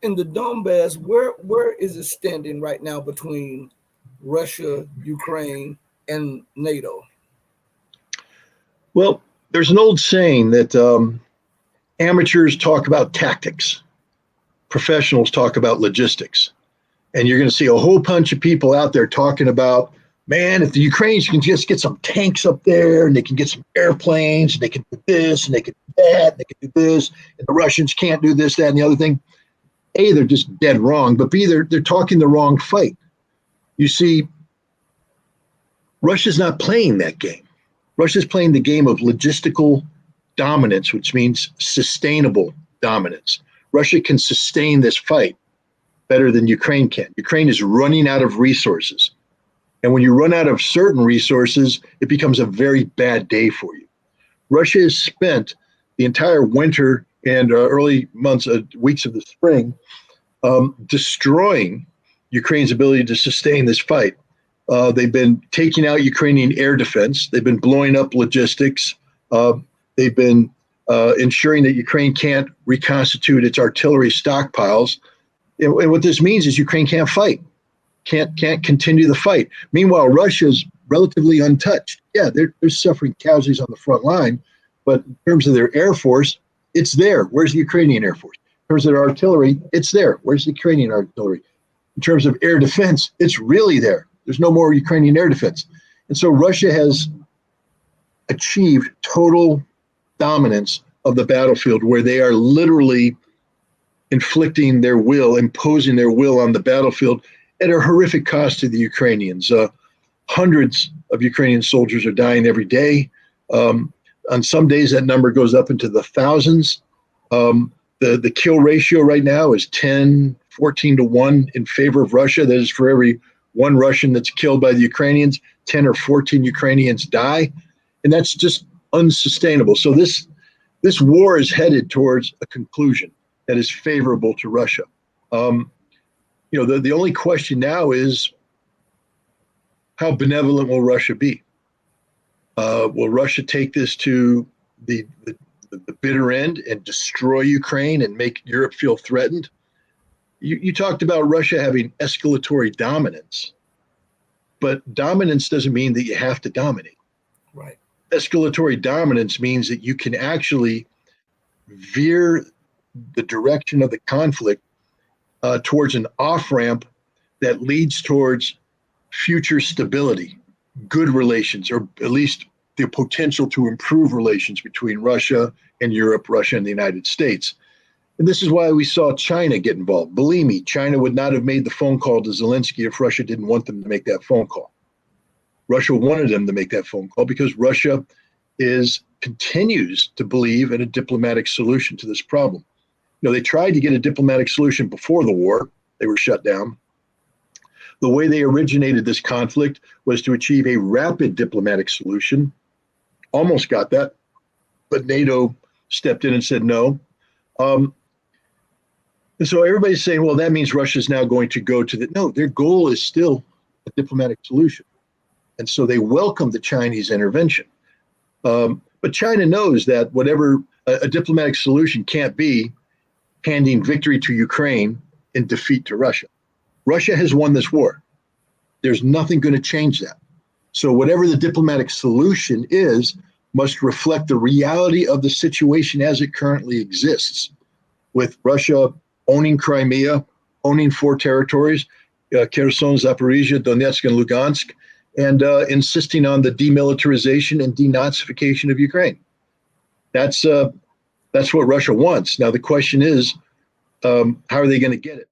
in the Donbas, where is it standing right now between Russia, Ukraine, and NATO? Well, there's an old saying that amateurs talk about tactics, professionals talk about logistics. And you're going to see a whole bunch of people out there talking about, man, if the Ukrainians can just get some tanks up there and they can get some airplanes and they can do this and they can do that and they can do this, and the Russians can't do this, that, and the other thing. A, they're just dead wrong, but B, they're talking the wrong fight. You see, Russia's not playing that game. Russia's playing the game of logistical dominance, which means sustainable dominance. Russia can sustain this fight better than Ukraine can. Ukraine is running out of resources. And when you run out of certain resources, it becomes a very bad day for you. Russia has spent the entire winter and early months, weeks of the spring, destroying Ukraine's ability to sustain this fight. They've been taking out Ukrainian air defense. They've been blowing up logistics. They've been ensuring that Ukraine can't reconstitute its artillery stockpiles. And what this means is Ukraine can't fight, can't continue the fight. Meanwhile, Russia's relatively untouched. Yeah, they're suffering casualties on the front line, but in terms of their air force, it's there. Where's the Ukrainian air force? In terms of their artillery, it's there. Where's the Ukrainian artillery? In terms of air defense, it's really there. There's no more Ukrainian air defense. And so Russia has achieved total dominance of the battlefield, where they are literally inflicting their will, imposing their will on the battlefield at a horrific cost to the Ukrainians. Hundreds of Ukrainian soldiers are dying every day. On some days, that number goes up into the thousands. The kill ratio right now is 10, 14 to 1 in favor of Russia. That is, for every one Russian that's killed by the Ukrainians, 10 or 14 Ukrainians die. And that's just unsustainable. So this war is headed towards a conclusion that is favorable to Russia. The only question now is, how benevolent will Russia be? Will Russia take this to the bitter end and destroy Ukraine and make Europe feel threatened? You talked about Russia having escalatory dominance, but dominance doesn't mean that you have to dominate. Right. Escalatory dominance means that you can actually veer the direction of the conflict towards an off-ramp that leads towards future stability, good relations, or at least the potential to improve relations between Russia and Europe, Russia and the United States. And this is why we saw China get involved. Believe me, China would not have made the phone call to Zelensky if Russia didn't want them to make that phone call. Russia wanted them to make that phone call because Russia continues to believe in a diplomatic solution to this problem. They tried to get a diplomatic solution before the war. They were shut down. The way they originated this conflict was to achieve a rapid diplomatic solution. Almost got that, but NATO stepped in and said no. And so everybody's saying, well, that means Russia's now going to go to no, their goal is still a diplomatic solution. And so they welcome the Chinese intervention. But China knows that whatever a diplomatic solution can't be handing victory to Ukraine and defeat to Russia. Russia has won this war. There's nothing going to change that. So whatever the diplomatic solution is must reflect the reality of the situation as it currently exists, with Russia owning Crimea, owning 4 territories, Kherson, Zaporizhia, Donetsk, and Lugansk, and insisting on the demilitarization and denazification of Ukraine. That's what Russia wants. Now, the question is, how are they going to get it?